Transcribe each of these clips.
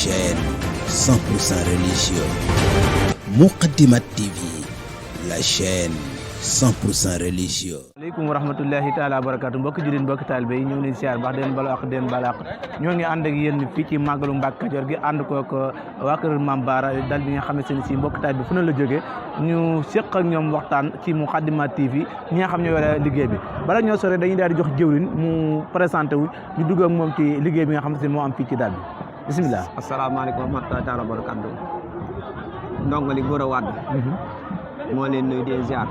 chaîne 100% religieux. Muqaddimat TV, la chaîne 100% religieux. Aleykum wa rahmatullahi taala wa barakatuh. Mbokk jullit mbokk taalibe yi ñoo ngi leen siyaar baax den balu ak den balaq ñoo ngi ànd ak yéen fii ci màggalu Mbàkke Kajoor gi ànd ko waa kër Mame Bara dal bi nga xamante ne si mbokk taalibe bi fu na la jógee ñu séq ak ñoom waxtaan ci Muqaddimat TV ñi nga xam ñoo yore liggéey bi bala ñoo sore dañuy daal di jox jëwriñ mu présenté wu ñu dugg ak moom ci liggéey bi nga xamante ne moo am fii ci dal bi bisimilah. asalaamaaleykum wa rahmatullahi taala wa barakatuh. ndongali Gora Wade moo leen nuyu di ziar.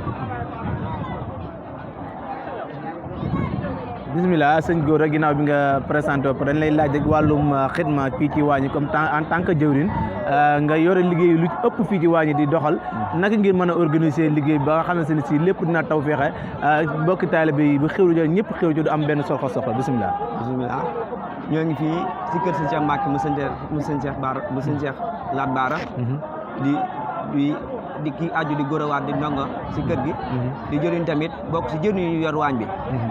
bisimilah sëñ Gora ginnaaw bi nga présenté ba dañ lay laaj rek wàllum xidma fii ci waañi comme en tant que jëwriñ nga yore liggéey lu ëpp fii ci waañi di doxal naka ngeen mën a organiser liggéey ba nga xamante ne si lépp dina taw feexe bokki taalibe yi bu xewlu jo ñëpp xew ci du am benn soxla bisimilah. bisimilah ñoo ngi fii si kër sëñ Cheikh Mbacke mu sëñ Cheikh Laat Bara di kii aju di Gora Wade di ndongo si kër gi di jëriñ tamit bokk si jëriñ yu yor waañ bi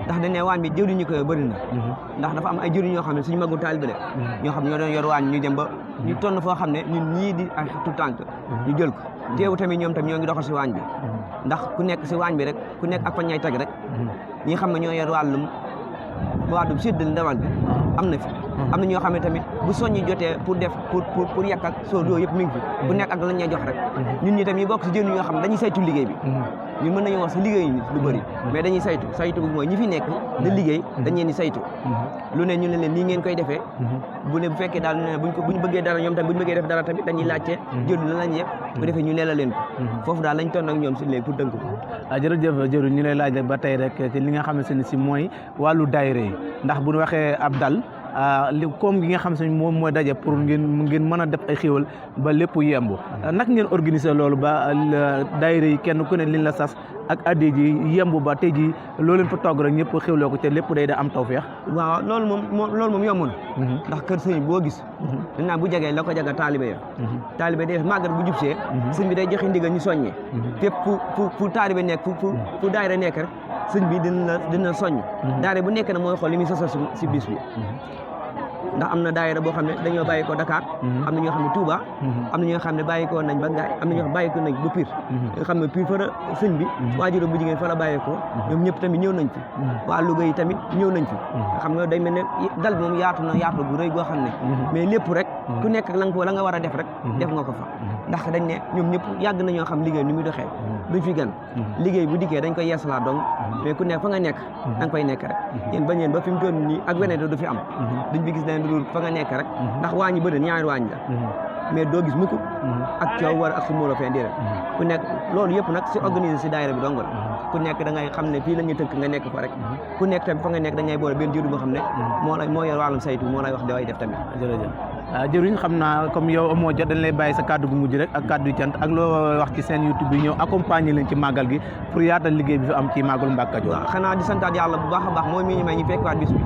ndax dañ ne waañ bi jëriñ ñu ko bëri na ndax dafa am ay jëriñ ñoo xam ne suñu magu taalibe la ñoo xam ne ñoo doon yor waañ ñu dem ba ñu tonn foo xam ne ñun ñii di ay tout tànk ñu jël ko teewu tamit ñoom tamit ñoo ngi doxal si waañ bi ndax ku nekk si waañ bi rek ku nekk ak fa ñay teg rek ñi xam ne ñoo yor wàllum séddal ndawal bi am na fi am na ñoo xam ne tamit bu soññi jotee pour def pour yàq ak soo yooyu yëpp mi ngi fi ku nekk ak lañ ñuy jox rek ñun ñi tamit bokk si jën ñoo xam ne dañuy saytu liggéey bi ñun mën nañu wax si liggéey ñu lu bëri mais dañuy saytu bi mooy ñi fi nekk di liggéey dañ leen di saytu lu ne ñu ne leen nii ngeen koy defee bu fekkee daal ne bu ñu bëggee dara ñoom tamit bu ñu bëggee def dara tamit dañuy laajte jël lan lañ yëpp bu defee ñu leela leen ko foofu daal lañ ton ak ñoom si léegi pour dënk ko jërëjëf jërëjëf ñu lay laaj ba tey rek ci li nga xamante ne si mooy wàllu daayira yi ndax bu ñu waxee ab dal li comme gi nga xam ne moom mooy daje pour ngeen mën a def ay xéwal ba lépp yemb nag ngeen organiser loolu ba daayira yi kenn ku ne liñ la sas ak addi ji yemb ba tey ji loolu leen fa togg rek ñëpp xéwloo ko te lépp day da am tawfeex waaw loolu moom yombul ndax kër sëñ boo gis dañ naa bu jegee la ko jaga taalibe ya taalibe day màggat bu jubsee sëñ bi day joxe ndigal ñu soññee fépp fu taalibe nekk fu daayira nekk rek sëñ bi dina soññ daayira bu nekk na mooy xool li muy sosal si bis bi ndax am na daayira boo xam ne dañoo bàyyi ko Dakar am na ñoo xam ne Touba am na ñoo xam ne bàyyi ko nañ ba Ngaay am na ñoo xam ne bàyyi ko nañ ba Pire nga xam ne Pire fa la sëñ bi waajuram bu jigéen fa la bàyyi ko ñoom ñëpp tamit ñëw nañ fi waa Louga yi tamit ñëw nañ fi xam nga day mel ne dal bi moom yaatu bu rëy goo xam ne mais lépp rek ku nekk la nga war a def rek def nga ko fa ndax dañ ne ñoom ñëpp yàgg nañoo xam liggéey ni muy doxee duñ fi gan liggéey bu dikkee dañ koy yeesalaa donc mais ku nekk fa nga nekk da nga koy nekk rek yéen ba ñeen ba fi mu toll nii ak weneen du fi am duñ fi gis ne du fa nga nekk rek ndax waañ yi bëri ñaari waañ la mais doo gis mukk ak coow war ak su móolo fee di rek ku nekk loolu yëpp nag si organiser si daayira bi dong la ku nekk da ngay xam ne fii la ñuy tënk nga nekk fa rek ku nekk tamit fa nga nekk dañay boole benn jëru boo xam ne moo yor wàllum saytu moo lay wax daway def tamit jëriñ xam naa comme yow amoo jot dañ lay bàyyi sa kàddu gu mujj rek ak kàddu yu cant ak loo wax ci seen YouTube bi ñëw accompagner leen ci màggal gi pour yaatal liggéey bi fi am ci màggalu Mbàkke Kajoor waaw xanaa di santaat yàlla bu baax a baax mooy mi ñu may ñu fekk waat bis bi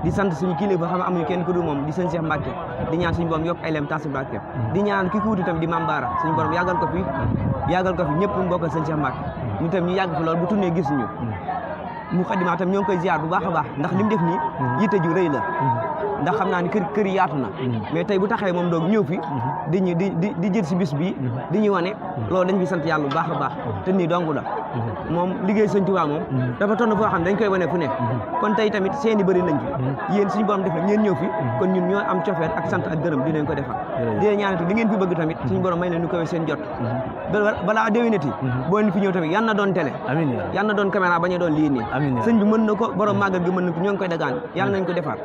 di sant suñu kilifa xam ne amuñu kenn ku dul moom di sëñ Cheikh Mbacke di ñaan suñu borom yokk ay lem tas Mbacke di ñaan ki ko wuti tamit di Mame Bara suñu borom yàggal ko fi ñëpp mu bokkal sëñ Cheikh Mbacke ñu tam ñu yàgg fi loolu bu tourné gis ñu Muqaddimat tam ñoo ngi koy ziar bu baax a baax ndax li mu def nii yitte ju rëy la ndax xam naa ni kër yi yaatu na mais tey bu taxee moom doog ñëw fi di jël si bis bi di ñu wane loolu dañ fi sant yàlla bu baax a baax te nii dong la moom liggéey sëñ Tuubaa moom dafa toll foo xam ne dañ koy wane fu ne kon tey tamit seen i bëri nañ fi yéen suñu borom def na ngeen ñëw fi kon ñun ñoo am cofeer ak sant ak gërëm dinañ ko defal di leen ñaanal li ngeen fi bëgg tamit suñu borom may leen ñu koy seen jot balaa déwénati boo leen fi ñëw tamit yan na doon télé yan na doon caméra bañ a doon lii nii sëñ bi mën na ko borom màggal gi mën na ko ñoo ngi koy dagaan yàlla nañ ko defar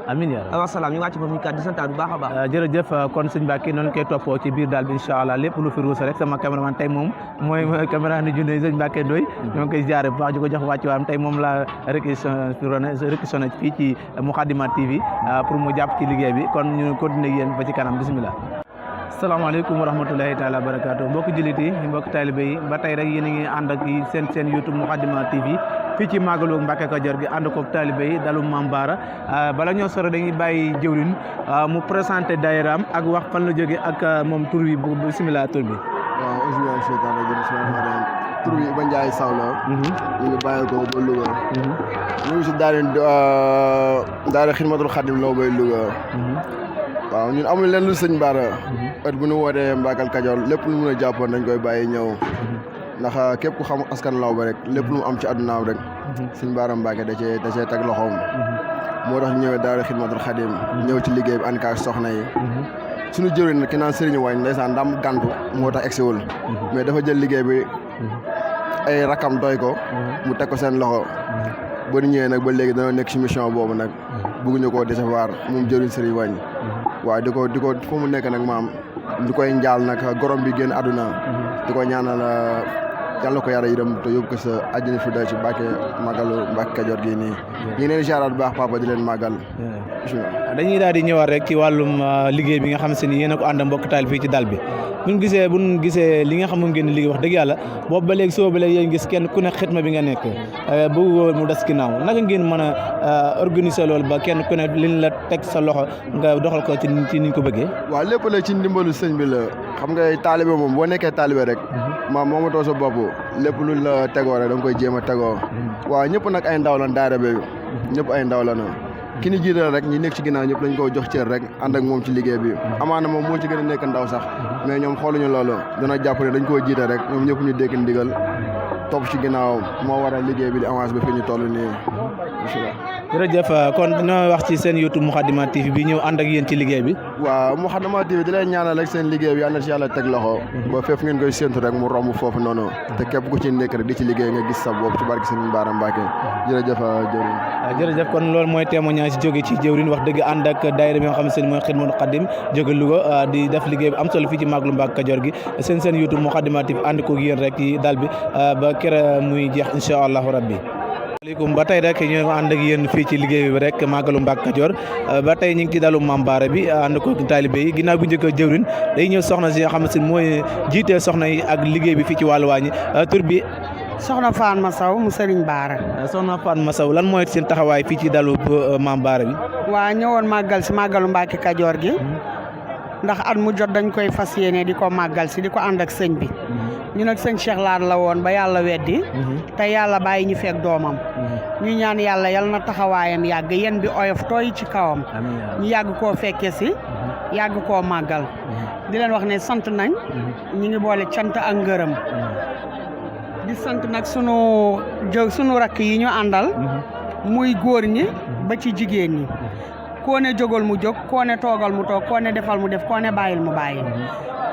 wasalaam ñu wàcc foofu ñu kat di santaat bu baax a baax jërëjëf kon sëñ Mbacke noonu koy toppoo ci biir daal bi incha allah lépp lu fi ruus rek sama caméraman tey moom mooy caméra ni junne sëñ Mbacke Ndoye ñoo ngi koy ziare bu baax di ko jox wàcc waam tey moom la réquisitionné fii ci Muqaddimat TV pour mu jàpp ci liggéey bi kon ñu continuer yéen ba ci kanam bisimilah asalaamaaleykum wa rahmatulahi taala wa barakaatu mbokki jullit yi mbokki taalibe yi ba tey rek yéen a ngi ànd ak seen YouTube Muqaddimat TV fii ci màggalu Mbàkke Kajoor gi ànd ko taalibe yi dalu Mame Bara bala ñoo sore dañuy bàyyi jëwriñ mu présenté daayiraam ak wax fan la jógee ak moom tur bi bisimilah tur bi waaw auzubillahi shaytaan rajim bismillahi tur bi Iba Ndiaye Saw la ñu ngi bàyyi ko ba Louga ñu ngi si daara Xidmatul Xadim Law bay Louga waaw ñun amul leen lu sëñ Bara heure bu ñu wootee Mbakal Kajoor lépp lu mun a jàppoon dañ koy bàyyi ñëw ndax képp ku xam askan law ba rek lépp lu mu am ci addunaam rek sëñ Bara Mbacke da cee teg loxoom moo tax ñu ñëwee daara Xidmatul Xadim ñëw ci liggéey bi ànd ak soxna yi suñu jëriñ nag ki naan Serigne Wagne ndeysaan ndam gantu moo tax egsiwul mais dafa jël liggéey bi ay rakam doy ko mu teg ko seen loxo ba ñu ñëwee nag ba léegi dañoo nekk ci mission boobu nag bëgguñu koo décevoir moom jëriñ Serigne Wagne waaw di ko fu mu nekk nag maam di koy njaal nag gorom bi génn àdduna di ko ñaanal yàlla ko yàlla yërëm te yóbbu ko sa àjjana fi doy ci Mbàkke màggalu Mbàkke Kajoor gii nii ñu ngi leen ziaraat bu baax papa di leen màggal dañuy daal di ñëwaat rek ci wàllum liggéey bi nga xam se ni yéen a ko ànd mbokk taal fii ci dal bi buñ gisee li nga xam moom ngeen liggéey wax dëgg yàlla boobu ba léegi soo ba léegi yéen gis kenn ku ne xitma bi nga nekk bëgg mu des ginnaaw naka ngeen mën a organiser loolu ba kenn ku ne liñ la teg sa loxo nga doxal ko ci niñ ko bëggee waaw lépp la ci ndimbalu sëñ bi la xam nga taalibe moom boo nekkee taalibe rek maam moo ma too sa bopp lépp lu la tegoo rek da nga koy jéem a tegoo waaw ñëpp nag ay ndaw lan daara bi ñëpp ay ndaw la na ki ni jiital rek ñi nekk ci ginnaaw ñëpp dañ ko jox cër rek ànd ak moom ci liggéey bi amaana moom moo ci gën a nekk ndaw sax mais ñoom xooluñu loolu dana jàpp ne dañ koo jiital rek ñoom ñëpp ñu dégg ndigal topp ci ginnaaw moo waral liggéey bi di avance ba fi ñu toll nii bismillah jërëjëf kon dina wax ci seen YouTube Moukhaddamatoul TV bi ñëw ànd ak yéen ci liggéey bi waaw Moukhaddamatoul TV di leen ñaanal rek seen liggéey bi yal na ci yàlla teg loxo ba fépp ngeen koy séntu rek mu romb foofu noonu te képp ku ci nekk rek di ci liggéey nga gis sa bopp ci barke Sëriñ Bara Mbacke jërëjëf jëwriñ jërëjëf kon loolu mooy témoignage ci jóge ci jëwriñ wax dëgg ànd ak daayira bi nga xam ne mooy Xidmatul Xadim jóge Louga di def liggéey bi am solo fii ci màggalu Mbacke Kajoor gi seen YouTube Moukhaddamatoul TV ànd ko yéen rek ci dal bi ba kër muy jeex incha allahu rabbi asalaamaaleykum ba tey rek ñu ànd ak yéen fii ci liggéey bi rek màggalu Mbacke Kajoor ba tey ñu ngi ci dalu Mame Bara bi ànd ko taalibe yi ginnaaw bu njëkk a jëwriñ day ñëw soxna si nga xam ne mooy jiitee soxna yi ak liggéey bi fii ci wàllu waañi tur bi soxna Fatma Sow mu Serigne Bara soxna Fatma Sow lan mooy seen taxawaay fii ci dalu Mame Bara bi waa ñëwoon màggal si màggalu Mbacke Kajoor gi ndax at mu jot dañ koy fas yéene di ko màggal si di ko ànd ak sëñ bi ñu nag sëñ Cheikh Laat la woon ba yàlla weddi te yàlla bàyyi ñu fekk doomam ñu ñaan yàlla yal na taxawaayam yàgg yen bi oyof tooy ci kawam ñu yàgg koo fekke si yàgg koo màggal di leen wax ne sant nañ ñu ngi boole cant ak ngërëm di sant nag sunu rakk yi ñu àndal muy góor ñi ba ci jigéen ñi koo ne jógal mu jóg koo ne toogal mu toog koo ne defal mu def koo ne bàyyil mu bàyyi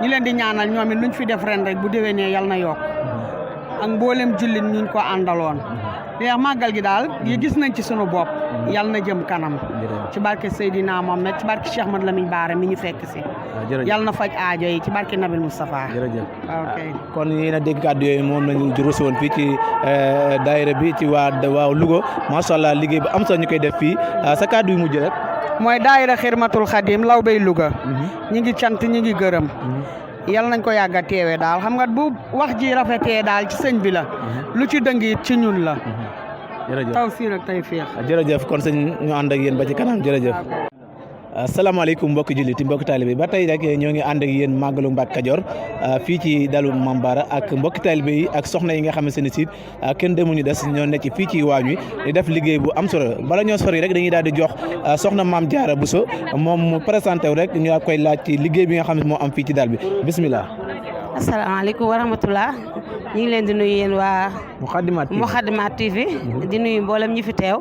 ñu leen di ñaanal ñoom it luñ fi def ren rek bu déwénee yal na yokk ak mboolem jullit ñu ko àndaloon di wax màggal gi daal yi gis nañ ci sunu bopp yal na jëm kanam ci barke Seydina Mohamed ci barke Cheikh Ahmadou Lamine Bara mi ñu fekk si yal na faj aajo yi ci barke Nabil Moustapha ok kon yéen a dégg kàddu yooyu moom lañu reçu woon fii ci daayira bi ci waa Louga macha allah liggéey bu am solo ñu koy def fii sa kàddu yu mujj rek mooy daayira Xidmatul Xadim Lawbey Louga ñi ngi cant ñi ngi gërëm yal nañ ko yàgg a teewee daal xam nga bu wax ji rafetee daal ci sëñ bi la lu ci dëng it ci ñun la taw sii nag tey féex jërëjëf kon sëñ ñu ànd ak yéen ba ci kanam jërëjëf asalaamaaleykum mbokki jullit yi mbokki taalibe ba tey rek ñoo ngi ànd ak yéen màggalu Mbacke Kajoor fii ci dalu Mame Bara ak mbokki taalibe yi ak soxna yi nga xam ne si kenn demuñu des ñoo nekk fii ci waañ wi di def liggéey bu am solo bala ñoo sori rek dañuy daal di jox soxna Mame Diarra Bousso moom mu présenté wu rek ñu koy laaj ci liggéey bi nga xam ne moo am fii ci dal bi bismillah asalaamaaleykum wa rahmatulah ñu ngi leen di nuyu yéen waa Moukhaddamatoul TV di nuyu mboolem ñi fi teew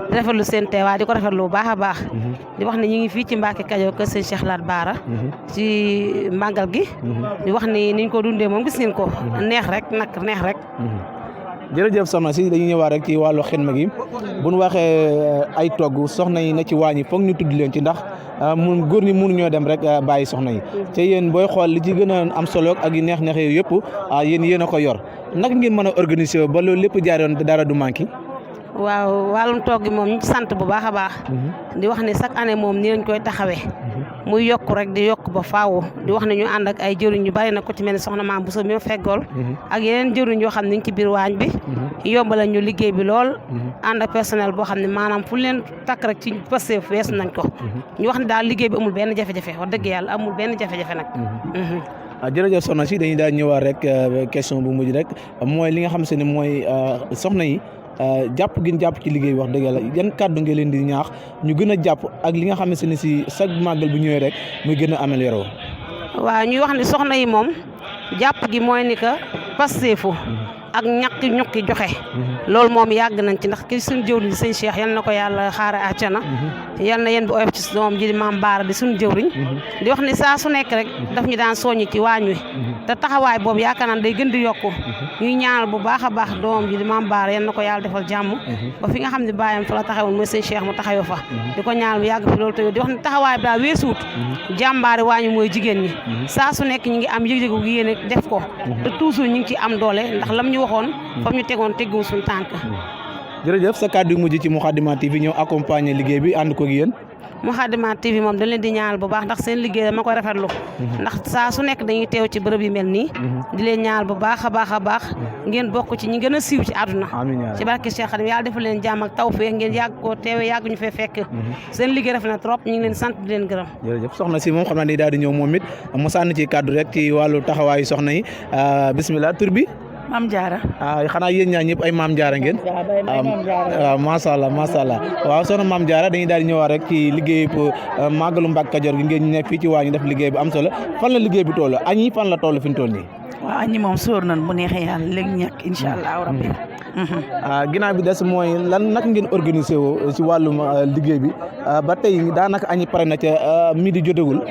di rafetlu seen teewaay di ko rafetlu bu baax a baax di wax ne ñu ngi fii ci Mbacke Kajoor kër sëñ Cheikh Laat Bara ci màggal gi di wax ni niñ ko dundee moom gis ngeen ko neex rek neex rek jërëjëf soxna si dañuy ñëwaat rek ci wàllu xidma gi bu ñu waxee ay togg soxna yi na ci wàññi foog ñu tudd leen ci ndax mun góor ñi mënuñoo dem rek bàyyi soxna yi te yéen booy xool li ci gën a am solo ak yu neex yooyu yëpp yéen a ko yor naka ngeen mën a organiser ba loolu lépp jaar yoon dara du manqué. waaw wàllum togg gi moom ñu sant bu baax a baax di wax ne chaque année moom nii lañ koy taxawee muy yokk rek di yokk ba faaw di wax ne ñu ànd ak ay jëriñ yu bari na ko ci mel ni soxna Mame Bousso mi ma feggool ak yeneen jëriñ yoo xam ne ñu ngi ci biir waañ bi yombalal ñu liggéey bi lool ànd ak personnel boo xam ne maanaam fu leen takk rek ci passé wees nañ ko ñu wax ne daal liggéey bi amul benn jafe-jafe wax dëgg yàlla amul benn jafe-jafe nag jërëjëf soxna si dañuy daal ñëwaat rek question bu mujj rek mooy li nga xam se ne mooy soxna yi jàpp gi ñu jàpp ci liggéey bi wax dëgg yàlla yan kàddu nga leen di ñaax ñu gën a jàpp ak li nga xamante ne si chaque màggal bu ñëwee rek muy gën a amélioré wu. waaw ñuy wax ni soxna yi moom jàpp gi mooy ni que passeefu ak ñukki joxe loolu moom yàgg nañ ci ndax ki suñu jëwriñ di sëñ Cheikh yal na ko yàlla xaare àjjana yal na yéen bi oyof ci doom ji di maam Baara di suñu jëwriñ di wax ni saa su nekk rek daf ñu daan soññi ci waañ wi te taxawaay boobu yaakaar naa day gën di yokku ñuy ñaanal bu baax a baax doom ji di maam Baara yal na ko yàlla defal jàmm ba fi nga xam ne bàyyam fa la taxawoon mooy sëñ Cheikh mu taxawoo fa di ko ñaanal mu yàgg fi loolu te di wax ni taxawaay bi daal weesuut jàmbaari waañ wi mooy jigéen ñi saa su nekk ñu ngi am yëg-yëgu gi yéene def ko te toujours ñu ngi ci am doole ndax lam ñu waxoon fam ñu tegoon teggu suñu tànk. jërëjëf sa kàddu mujj ci Moukhaddamatoul TV ñëw accompagner liggéey bi ànd ko ak yéen. Moukhaddamatoul TV moom dañ leen di ñaanal bu baax ndax seen liggéey dama koy rafetlu ndax saa su nekk dañuy teew ci bërëb yi mel nii di leen ñaanal bu baax a baax ngeen bokk ci ñi gën a siiw ci àdduna ci barke Cheikh Khadim yàlla defal leen jàmm ak tawfeex ngeen yàgg koo teewe yàgg ñu fee fekk seen liggéey rafet na trop ñu ngi leen sant di leen gërëm. jërëjëf soxna si moom xam naa ni daal di ñëw moom it mu sànni ci kàddu rek ci wàllu taxawaayu soxna yi bismillah tur bi. Maam Jaara xanaa yéen ñaar ñëpp ay Maam Jaara ngeen waaw macha allah waaw soxna Maam Jaara dañuy daal di ñëwaat rek ci liggéey màggalu Mbàkke Kajoor gi ngeen nekk fii ci waa ñu def liggéey bu am solo fan la liggéey bi toll añ yi fan la toll fi ñu toll nii. waaw añ yi moom sóor nañ bu neexee yàlla léegi ñàkk incha allah rabbi. ginnaaw bi des mooy lan naka ngeen organisé woo ci wàllum liggéey bi ba tey daanaka añi pare na ca midi jotagul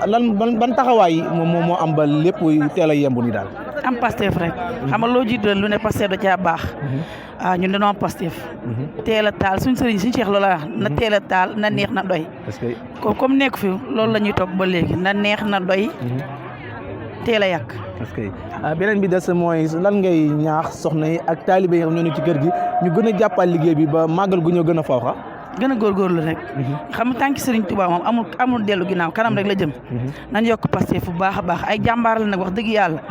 lan ban taxawaay moom moo am ba lépp teel a yemb ni daal. am Pastef rek xam nga loo jiital lu ne Pastef da caa baax ñun dañoo am Pastef teel a taal suñ sëriñ suñ Cheikh loola wax na teel a taal na neex na doy kon comme nekk fi loolu la ñuy topp ba léegi na neex na doy teel a yàq. parce que beneen bi des mooy lan ngay ñaax soxna yi ak taalibe yi nga xam ñoo ne ci kër gi ñu gën a jàppal liggéey bi ba màggal gu ñëw gën a fawxa gën a góorgóorlu rek xam nga tànki Serigne Touba moom amul dellu ginnaaw kanam rek la jëm nañ yokk Pastef bu baax a baax ay jàmbaar la nag wax dëgg yàlla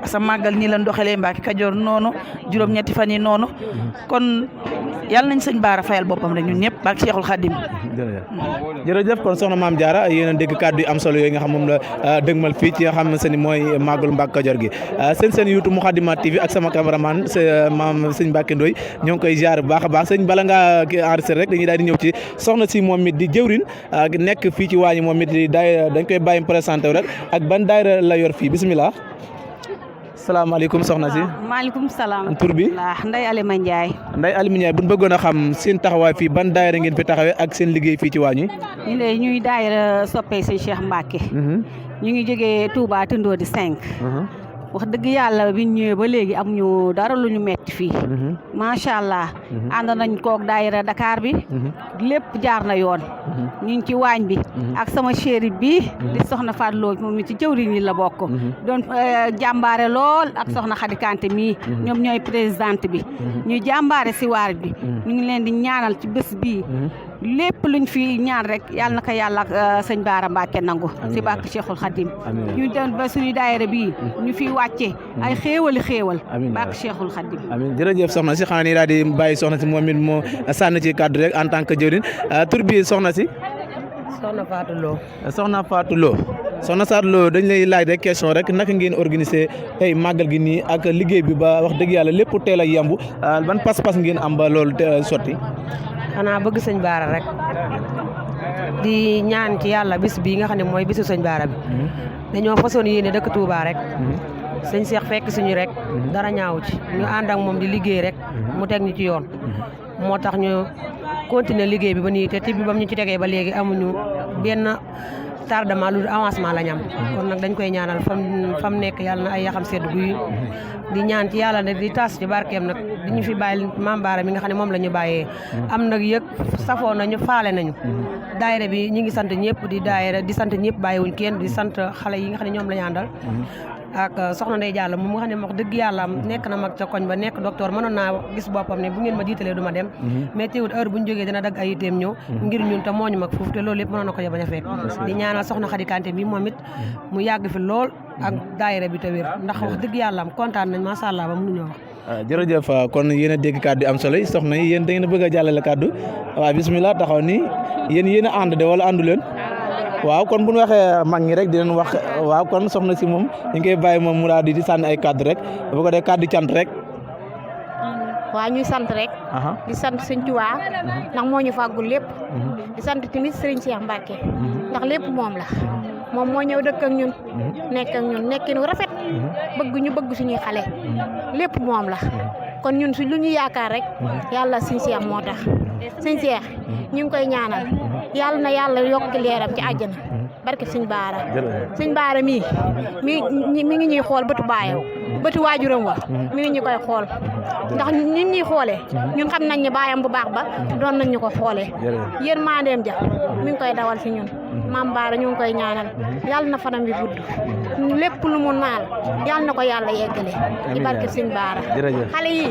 parce que màggal nii la doxalee Mbàkke Kajoor noonu juróom-ñetti fan yi noonu kon yàlla nañ sëñ Baara fayal boppam rek ñun ñëpp barke Cheikhul Khadim. jërëjëf kon soxna Maam Jaara yéen a dégg kàddu yu am solo yooyu nga xam moom la dëgmal fii ci nga xam ne mooy màggalu Mbàkke Kajoor gi seen YouTube Moukhaddamatoul TV ak sama cameraman maam sëñ Mbacke Ndoye ñoo ngi koy ziar bu baax a baax sëñ bala ngaa enregistré rek dañuy daal di ñëw ci soxna si moom it di jëwrin nekk fii ci waañi moom it di daay dañ koy bàyyi présenté rek ak ban daayira la yor fii bisimilah. salaamaaleykum soxna si. maaleykum salaam. tur bi. Ndeye Alima Ndiaye. Ndeye Alima Ndiaye bu ñu bëggoon a xam seen taxawaay fii ban daayira ngeen fi taxawee ak seen liggéey fii ci waañ wi. ñu ne ñuy daayira soppee sëñ Cheikh Mbacke. ñu ngi jógee Touba Tindodi 5. wax dëgg yàlla bi ñu ñëwee ba léegi amuñu dara lu ñu metti fii. macha allah. ànd nañ koog daayira Dakar bi. lépp jaar na yoon. ñu ngi ci waañ bi. ak sama chéri bi di soxna Fatou Lo moom mi ci jëwriñ ñi la bokk. doon jàmbaare lool ak soxna Khady Kanté mii. ñoom ñooy présidente bi. ñu jàmbaare si waar bi. ñu ngi leen di ñaanal ci bés bii. lépp luñ fi ñaan rek yàlla na ko yàlla ak sëñ Baara Mbacke nangu. si bàkk Cheikhul Khadim. ñu dem ba suñu daayira bii ñu fi wàcce ay xéewal bàkk Cheikhul Khadim. amiin jërëjëf soxna si xanaa ni daal di bàyyi soxna si moom it moo sànni ci kàddu rek en tant que jëwriñ tur bi soxna si. soxna Fatou Lo. soxna Fatou Lo. soxna Fatou Lo dañ lay laaj rek question rek naka ngeen organiser tey màggal gi nii ak liggéey bi ba wax dëgg yàlla lépp teel a yemb ban pas-pas ngeen am ba loolu sotti. xanaa bëgg sëñ Baara rek di ñaan ci yàlla bis bii nga xam ne mooy bisu sëñ Baara bi dañoo façon yéene dëkk Touba rek sëñ Cheikh fekk suñu rek dara ñaaw ci ñu ànd ak moom di liggéey rek mu teg ñu ci yoon moo tax ñu continuer liggéey bi ba nii te bi bam ñu ci tegee ba léegi amuñu benn tardement lu avancement la ñam kon nag dañ koy ñaanal fam nekk yàlla na ay yaxam sedd guy di ñaan ci yàlla ne di tas ci barkeem nag di ñu fi bàyyi Maam Baara mi nga xam ne moom la ñu bàyyee am nag yëg safoo nañu faale nañu daayira bi ñi ngi sant ñëpp di sant ñëpp bàyyiwuñ kenn di sant xale yi nga xam ne ñoom la ñu àndal ak soxna Ndeye Diallo moom nga xam ne wax dëgg yàlla nekk na mag ca koñ ba nekk docteur mënoon naa gis boppam ne bu ngeen ma jiitalee du ma dem mais teewul heure bu ñu jógee dina dagg ay yiteem ñëw ngir ñun te moo ñu mag foofu te loolu lépp mënoon na ko bañ a fekk di ñaanal soxna Khady Kanté bi moom it mu yàgg fi lool ak daayira bi te wér ndax wax dëgg yàlla am kontaan nañ macha allah ba mënuñoo wax. jërëjëf kon yéen a dégg kàddu am solo yi soxna yi yéen da ngeen a bëgg a jàllale kàddu waaw bismillah taxaw ni yéen a ànd de wala àndu leen waaw kon bu ñu waxee mag ñi rek dinañ wax waaw kon soxna si moom dañ koy bàyyi moom mu daal di sànni ay kàddu rek bu ko dee kàddu cant rek waaw ñuy sant rek di sant sëñ Tuubaa ndax moo ñu fàggul lépp di sant tamit Serigne Cheikh Mbacke ndax lépp moom la moom moo ñëw dëkk ak ñun nekk ak ñun nekkinu rafet bëgg ñu bëgg suñuy xale lépp moom la kon ñun su lu ñu yaakaar rek yàlla sëñ Cheikh moo tax sëñ Cheikh ñu ngi koy ñaanal yàlla na yàlla yokk leeram ci àjjana barke sëñ Baara mi ngi ñuy xool bëtu baayam bëtu waajuram wa mi ngi ñu koy xool ndax nit ñuy xoolee ñun xam nañ ne baayam bu baax ba doon nañ ñu ko xoolee yërmandeem ja mi ngi koy dawal si ñun Maam Baara ñu ngi koy ñaanal yàlla na fanam bi gudd lépp lu mu naal yàlla na ko yàlla yeggale ci barke sëñ Baara xale yi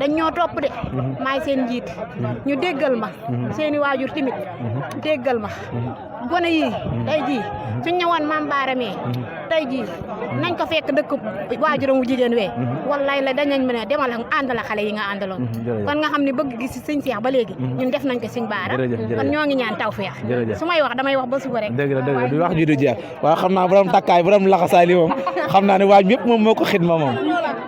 dañ ñoo topp de maay seen njiit ñu déggal ma seeni waajur tamit déggal ma gone yi tey jii suñ ñëwoon Maam Baara mee tey jii nañ ko fekk dëkk waajuram wu jigéen wee wallaay la dañañ mën a demal àndal xale yi nga àndaloon kon nga xam ne bëgg gi si sëñ Cheikh ba léegi ñun def nañ ko sëñ Baara kon ñoo ngi ñaan tawfeex su may wax damay wax ba suba rek dëgg la du wax ji du jeex waaw xam naa borom takkaay borom laxasaay li moom xam naa ne waaj yëpp moom moo ko xidma moom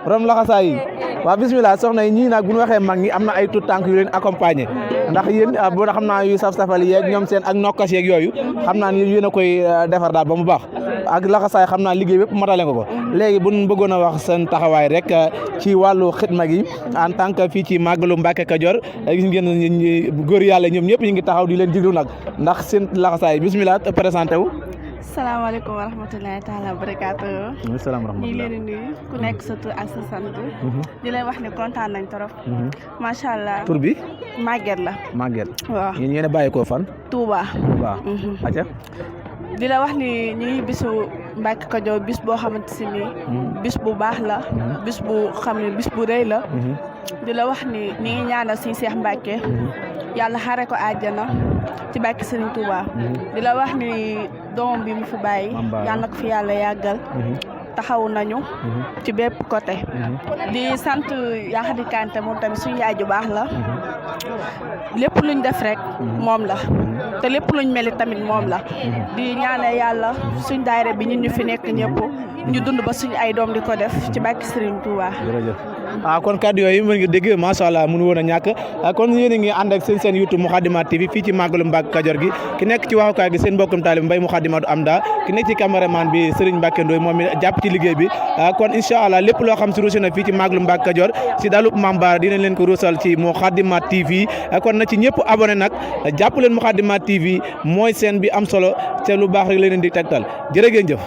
borom laxasaay yi waaw bismillah soxna yi ñii nag bu ñu waxee mag ñi am na ay tout tànk yu leen accompagner ndax yéen boo xam naa yu saf-safal yeeg ñoom seen ak nokkas yeeg yooyu xam naa ne yéen a koy defar daal ba mu baax ak laxasaay xam naa liggéey bépp matale nga ko léegi bu ñu bëggoon a wax seen taxawaay rek ci wàllu xidma gi en tant que fii ci màggalu Mbacke Kajoor gis ngeen góor yàlla ñoom ñëpp ñu ngi taxaw di leen diglu nag ndax seen laxasaay bismillah présenté wu. salaamaaleykum wa rahmatulahi taala wa barakaatu. salaam wa rahmatulah ñu ngi leen di nuyu ku nekk sa tur ak sa sant. di leen wax ne kontaan nañ trop. macha allah tur bi. Maguette la. Maguette. waaw yéen a bàyyi ko fan. Touba. waaw. atia. di la wax ni ñu ngi bisu Mbacke Kajoor bis boo xamante si ni bis bu baax la. bis bu xam ne bis bu rëy la. di la wax ni ñu ngi ñaanal suñu Cheikh Mbacke. yàlla xare ko àjjana ci barke Serigne Touba. di la wax ni doomam bi mu fi bàyyi. yàlla na ko fi yàlla yàggal. taxaw nañu. ci bépp côté. di sant Yaxadi Kanté moom tamit suñu yaay ju baax la. lépp luñ def rek moom la. te lépp luñ meli tamit moom la. di ñaanal yàlla suñ daayira bi ñun ñu fi nekk ñëpp ñu dund ba suñu ay doom di ko def ci barke Serigne Touba. kon kàddu yooyu mën nga dégg macha allah mënu woon a ñàkk kon yéen a ngi ànd ak seen YouTube Moukhaddamatoul TV fii ci màggalu Mbacke Kajoor gi ki nekk ci waxukaay gi seen mbokkum taalib Mbaye Moukhaddamatoul Amda ki nekk ci caméraman bi Serigne Mbacke Ndoye moom mi jàpp ci liggéey bi kon incha allah lépp loo xam si ruusé na fii ci màggalu Mbacke Kajoor si dalub Mame Bara dinañ leen ko ruusal ci Moukhaddamatoul TV kon na ci ñëpp abonné nag jàpp leen Moukhaddamatoul TV mooy seen bi am solo te lu baax rek leen di tegtal jërë ngeen jëf